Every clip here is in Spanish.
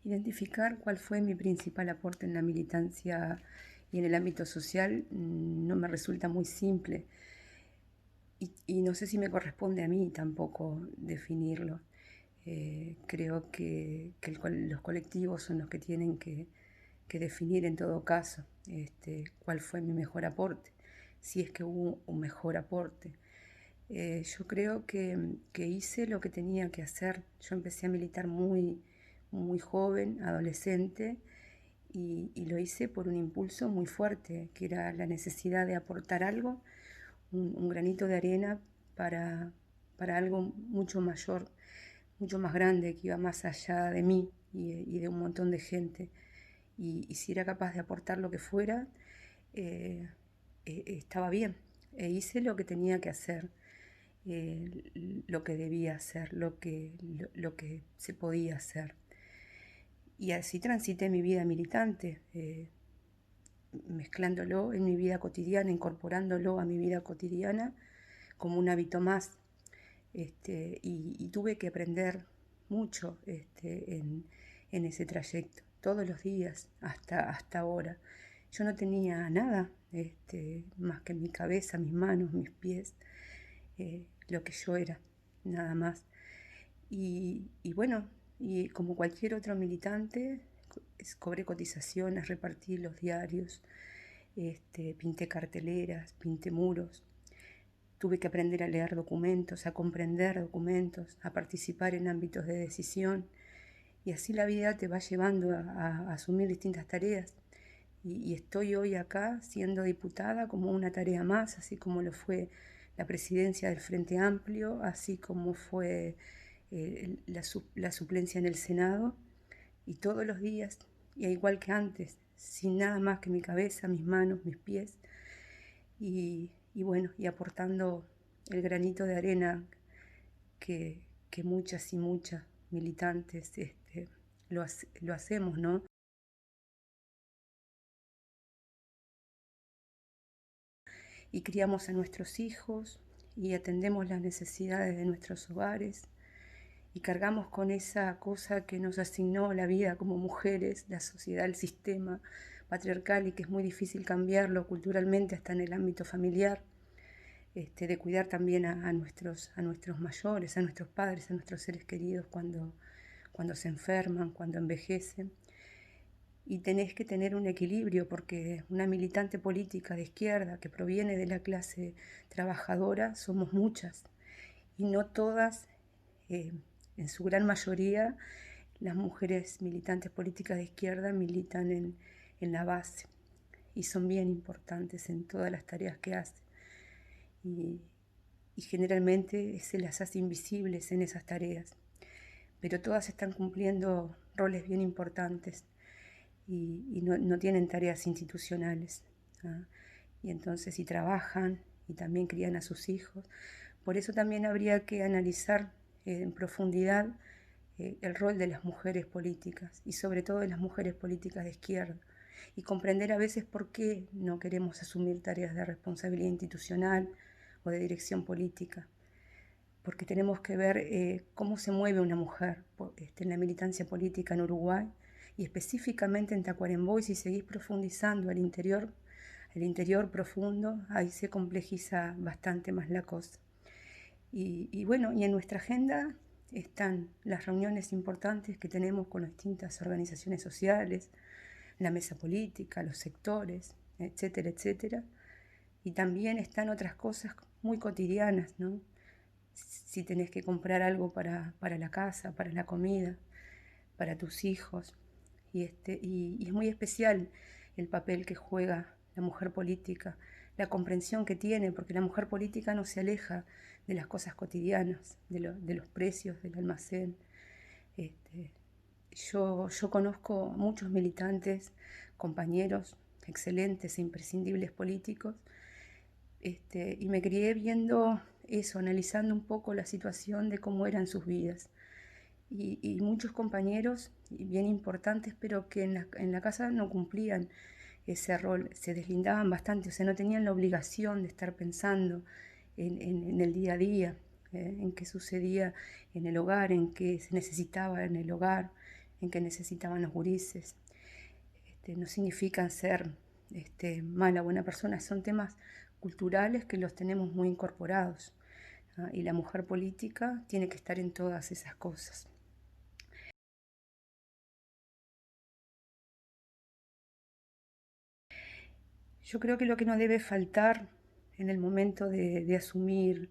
Identificar cuál fue mi principal aporte en la militancia y en el ámbito social no me resulta muy simple y no sé si me corresponde a mí tampoco definirlo. Creo que los colectivos son los que tienen que definir en todo caso cuál fue mi mejor aporte, si es que hubo un mejor aporte. Yo creo que hice lo que tenía que hacer. Yo empecé a militar muy joven, adolescente, y lo hice por un impulso muy fuerte, que era la necesidad de aportar algo, un granito de arena para, para algo mucho mayor, mucho más grande, que iba más allá de mí y de un montón de gente. Y si era capaz de aportar lo que fuera, eh, estaba bien. Hice lo que tenía que hacer, lo que debía hacer, lo que se podía hacer. Y así transité mi vida militante, mezclándolo en mi vida cotidiana, incorporándolo a mi vida cotidiana como un hábito más. Y tuve que aprender mucho en ese trayecto, todos los días, hasta ahora. Yo no tenía nada más que mi cabeza, mis manos, mis pies, lo que yo era, nada más. Y bueno, y como cualquier otro militante, cobré cotizaciones, repartí los diarios, pinté carteleras, pinté muros. Tuve que aprender a leer documentos, a comprender documentos, a participar en ámbitos de decisión. Y así la vida te va llevando a asumir distintas tareas. Y estoy hoy acá siendo diputada como una tarea más, así como lo fue la presidencia del Frente Amplio, así como fue la suplencia en el Senado, y todos los días, y igual que antes, sin nada más que mi cabeza, mis manos, mis pies, y bueno, y aportando el granito de arena que muchas y muchas militantes lo hacemos, ¿no? Y criamos a nuestros hijos y atendemos las necesidades de nuestros hogares y cargamos con esa cosa que nos asignó la vida como mujeres, la sociedad, el sistema patriarcal, y que es muy difícil cambiarlo culturalmente hasta en el ámbito familiar, de cuidar también a nuestros mayores, a nuestros padres, a nuestros seres queridos cuando se enferman, cuando envejecen. Y tenés que tener un equilibrio, porque una militante política de izquierda que proviene de la clase trabajadora somos muchas, y no todas, en su gran mayoría, las mujeres militantes políticas de izquierda militan en la base y son bien importantes en todas las tareas que hacen. Y, y generalmente se las hace invisibles en esas tareas, pero todas están cumpliendo roles bien importantes y no tienen tareas institucionales. ¿Ah? Y entonces si trabajan y también crían a sus hijos. Por eso también habría que analizar en profundidad el rol de las mujeres políticas y sobre todo de las mujeres políticas de izquierda, y comprender a veces por qué no queremos asumir tareas de responsabilidad institucional o de dirección política, porque tenemos que ver cómo se mueve una mujer en la militancia política en Uruguay y específicamente en Tacuarembó. Y si seguís profundizando al interior profundo, ahí se complejiza bastante más la cosa. Y bueno, y en nuestra agenda están las reuniones importantes que tenemos con las distintas organizaciones sociales, la mesa política, los sectores, etcétera, etcétera. Y también están otras cosas muy cotidianas, ¿no? Si tenés que comprar algo para la casa, para la comida, para tus hijos. Y es muy especial el papel que juega la mujer política, la comprensión que tiene, porque la mujer política no se aleja de las cosas cotidianas, de los precios del almacén. Este, yo conozco muchos militantes, compañeros excelentes e imprescindibles políticos, y me crié viendo eso, analizando un poco la situación de cómo eran sus vidas. Y muchos compañeros bien importantes, pero que en la casa no cumplían ese rol, se deslindaban bastante, o sea, no tenían la obligación de estar pensando en el día a día, en qué sucedía en el hogar, en qué se necesitaba en el hogar, en que necesitaban los gurises. No significan ser mala o buena persona, son temas culturales que los tenemos muy incorporados. Y la mujer política tiene que estar en todas esas cosas. Yo creo que lo que no debe faltar en el momento de asumir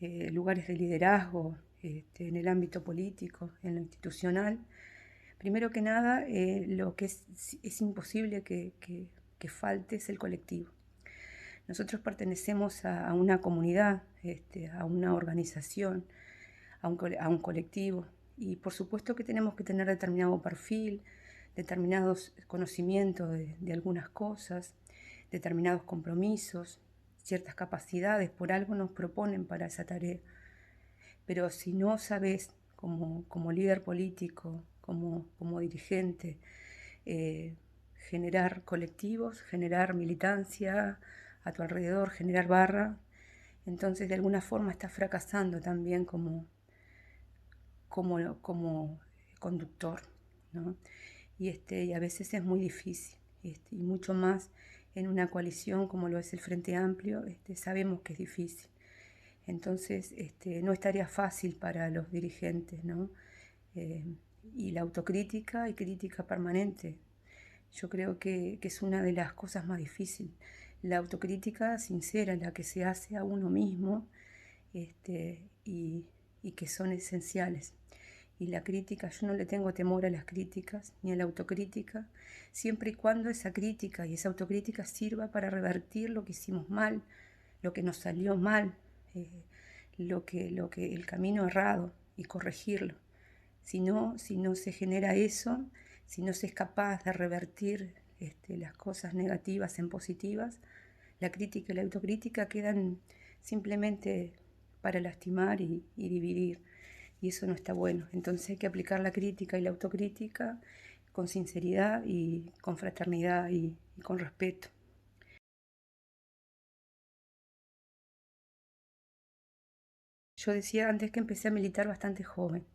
lugares de liderazgo en el ámbito político, en lo institucional, primero que nada, lo que es imposible que falte es el colectivo. Nosotros pertenecemos a una comunidad, a una organización, a un colectivo, y por supuesto que tenemos que tener determinado perfil, determinados conocimientos de algunas cosas, determinados compromisos, ciertas capacidades, por algo nos proponen para esa tarea. Pero si no sabes como líder político, como dirigente, generar colectivos, generar militancia a tu alrededor, generar barra, entonces de alguna forma estás fracasando también como conductor, ¿no? Y a veces es muy difícil, y mucho más en una coalición como lo es el Frente Amplio, sabemos que es difícil. Entonces, no estaría fácil para los dirigentes, ¿no? Y la autocrítica y crítica permanente, yo creo que es una de las cosas más difíciles. La autocrítica sincera, la que se hace a uno mismo, y que son esenciales. Y la crítica, yo no le tengo temor a las críticas ni a la autocrítica, siempre y cuando esa crítica y esa autocrítica sirva para revertir lo que hicimos mal, lo que nos salió mal, el camino errado, y corregirlo. Si no se genera eso, si no se es capaz de revertir las cosas negativas en positivas, la crítica y la autocrítica quedan simplemente para lastimar y dividir. Y eso no está bueno. Entonces hay que aplicar la crítica y la autocrítica con sinceridad y con fraternidad y con respeto. Yo decía antes que empecé a militar bastante joven.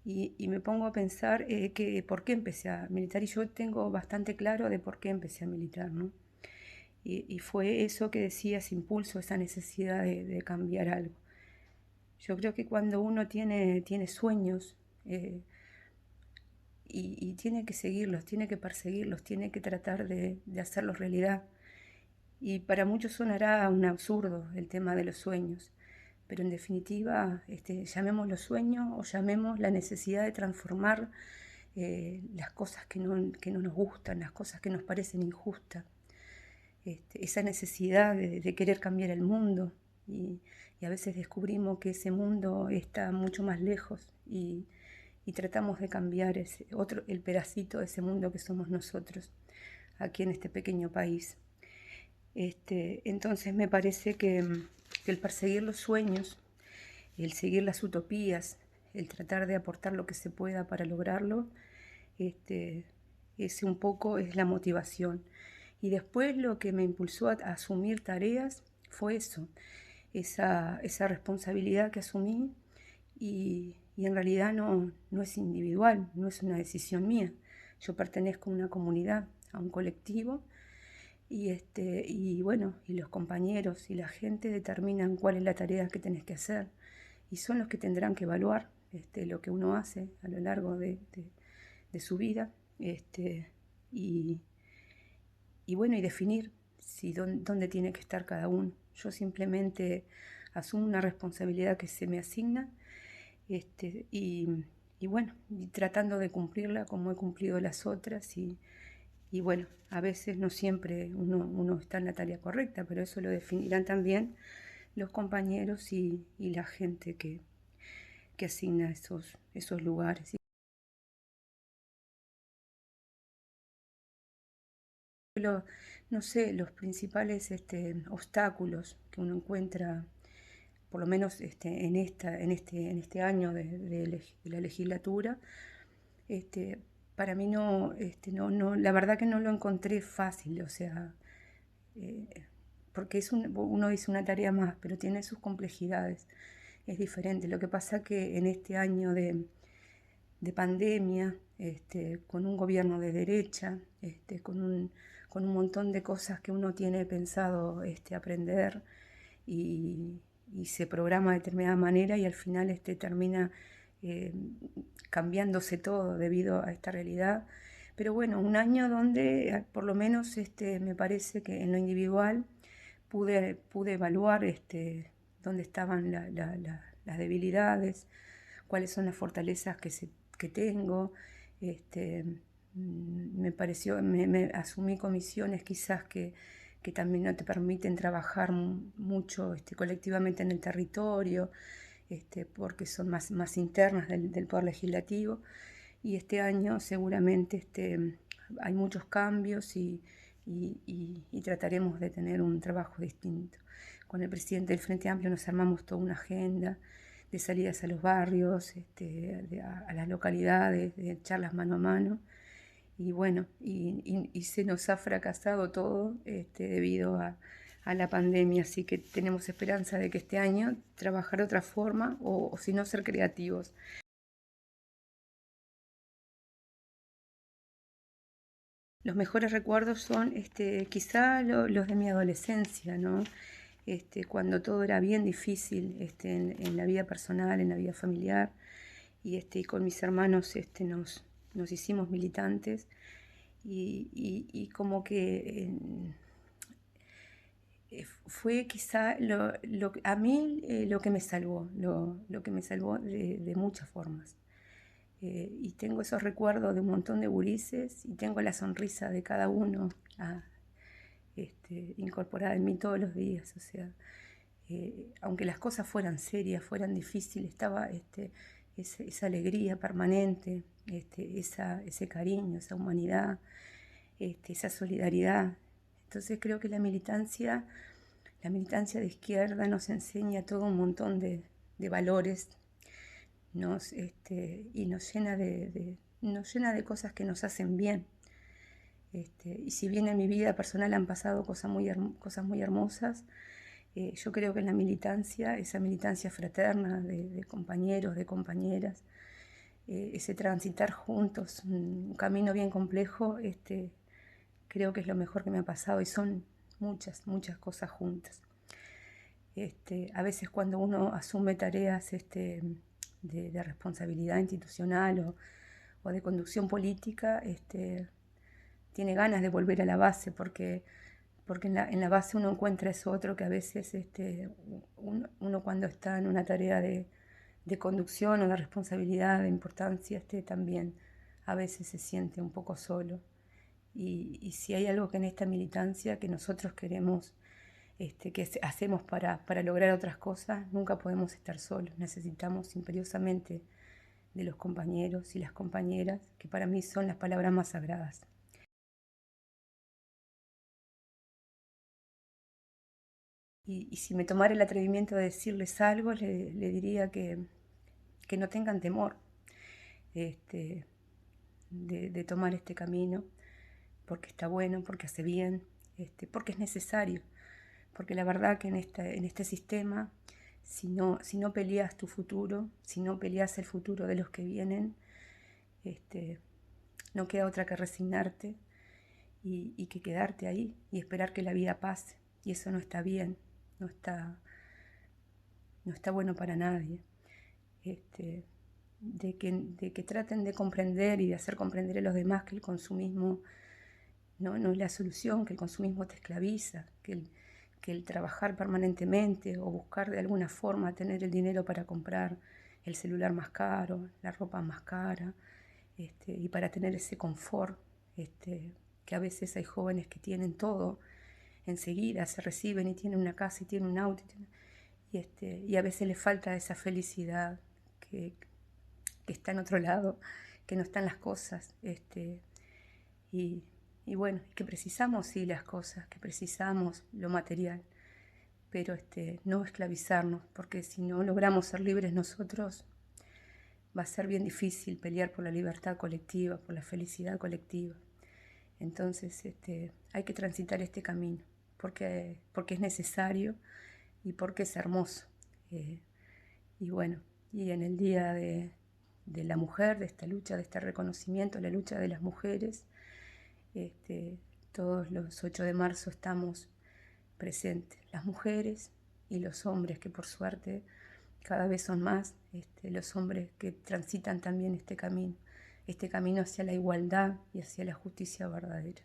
Y me pongo a pensar que por qué empecé a militar, y yo tengo bastante claro de por qué empecé a militar, ¿no? Y fue eso que decía, ese impulso, esa necesidad de cambiar algo. Yo creo que cuando uno tiene sueños, y tiene que seguirlos, tiene que perseguirlos, tiene que tratar de hacerlos realidad. Y para muchos sonará un absurdo el tema de los sueños, pero en definitiva, llamemos los sueños o llamemos la necesidad de transformar las cosas que no nos gustan, las cosas que nos parecen injustas, esa necesidad de querer cambiar el mundo, y a veces descubrimos que ese mundo está mucho más lejos, y tratamos de cambiar el pedacito de ese mundo que somos nosotros, aquí en este pequeño país. Entonces me parece que el perseguir los sueños, el seguir las utopías, el tratar de aportar lo que se pueda para lograrlo, ese un poco es la motivación. Y después lo que me impulsó a asumir tareas fue eso, esa responsabilidad que asumí, y en realidad no es individual, no es una decisión mía. Yo pertenezco a una comunidad, a un colectivo, y bueno, y los compañeros y la gente determinan cuál es la tarea que tenés que hacer, y son los que tendrán que evaluar lo que uno hace a lo largo de su vida, y, bueno, y definir dónde tiene que estar cada uno. Yo simplemente asumo una responsabilidad que se me asigna, y bueno, y tratando de cumplirla como he cumplido las otras, y bueno, a veces no siempre uno está en la tarea correcta, pero eso lo definirán también los compañeros y la gente que asigna esos lugares. No sé, los principales obstáculos que uno encuentra, por lo menos en este año de la legislatura, para mí la verdad que no lo encontré fácil, o sea, porque uno dice una tarea más, pero tiene sus complejidades, es diferente. Lo que pasa que en este año de pandemia, con un gobierno de derecha, con un montón de cosas que uno tiene pensado aprender y, y se programa de determinada manera y al final termina eh, cambiándose todo debido a esta realidad. Pero bueno, un año donde por lo menos me parece que en lo individual pude evaluar dónde estaban las debilidades, cuáles son las fortalezas que tengo. Este, Me pareció, asumí comisiones quizás que también no te permiten trabajar mucho colectivamente en el territorio, porque son más internas del Poder Legislativo. Y este año seguramente hay muchos cambios y trataremos de tener un trabajo distinto. Con el presidente del Frente Amplio nos armamos toda una agenda de salidas a los barrios, a las localidades, de charlas mano a mano. Y bueno, y se nos ha fracasado todo debido a la pandemia, así que tenemos esperanza de que este año trabajar de otra forma o si no ser creativos. Los mejores recuerdos son quizá los de mi adolescencia, ¿no? Cuando todo era bien difícil en la vida personal, en la vida familiar, y con mis hermanos nos hicimos militantes y como que fue quizá a mí lo que me salvó, lo que me salvó de muchas formas. Y tengo esos recuerdos de un montón de gurises y tengo la sonrisa de cada uno incorporada en mí todos los días. O sea, aunque las cosas fueran serias, fueran difíciles, estaba esa alegría permanente, ese cariño, esa humanidad, esa solidaridad. Entonces creo que la militancia de izquierda nos enseña todo un montón de valores y nos llena de cosas que nos hacen bien. Y si bien en mi vida personal han pasado cosas muy hermosas, yo creo que en la militancia, esa militancia fraterna de compañeros, de compañeras, ese transitar juntos, un camino bien complejo, creo que es lo mejor que me ha pasado y son muchas cosas juntas. A veces cuando uno asume tareas de responsabilidad institucional o de conducción política, tiene ganas de volver a la base porque en la base uno encuentra eso otro que a veces uno cuando está en una tarea de conducción o de responsabilidad, de importancia, también a veces se siente un poco solo. Y si hay algo que en esta militancia que nosotros queremos, que hacemos para lograr otras cosas, nunca podemos estar solos. Necesitamos imperiosamente de los compañeros y las compañeras, que para mí son las palabras más sagradas. Y si me tomara el atrevimiento de decirles algo, le diría que no tengan temor de tomar este camino, porque está bueno, porque hace bien, porque es necesario. Porque la verdad que en este sistema, si no peleas tu futuro, si no peleas el futuro de los que vienen, no queda otra que resignarte y que quedarte ahí y esperar que la vida pase. Y eso no está bien, no está bueno para nadie. De que traten de comprender y de hacer comprender a los demás que el consumismo no es la solución, que el consumismo te esclaviza, que el trabajar permanentemente o buscar de alguna forma tener el dinero para comprar el celular más caro, la ropa más cara, y para tener ese confort, que a veces hay jóvenes que tienen todo enseguida, se reciben y tienen una casa y tienen un auto, y a veces les falta esa felicidad que, que está en otro lado, que no están las cosas, y, y bueno, que precisamos sí las cosas, que precisamos lo material, pero no esclavizarnos, porque si no logramos ser libres nosotros, va a ser bien difícil pelear por la libertad colectiva, por la felicidad colectiva. Entonces hay que transitar este camino, porque es necesario y porque es hermoso. Y bueno, y en el día de la mujer, de esta lucha, de este reconocimiento, la lucha de las mujeres. Todos los 8 de marzo estamos presentes, las mujeres y los hombres, que por suerte cada vez son más, los hombres que transitan también este camino hacia la igualdad y hacia la justicia verdadera.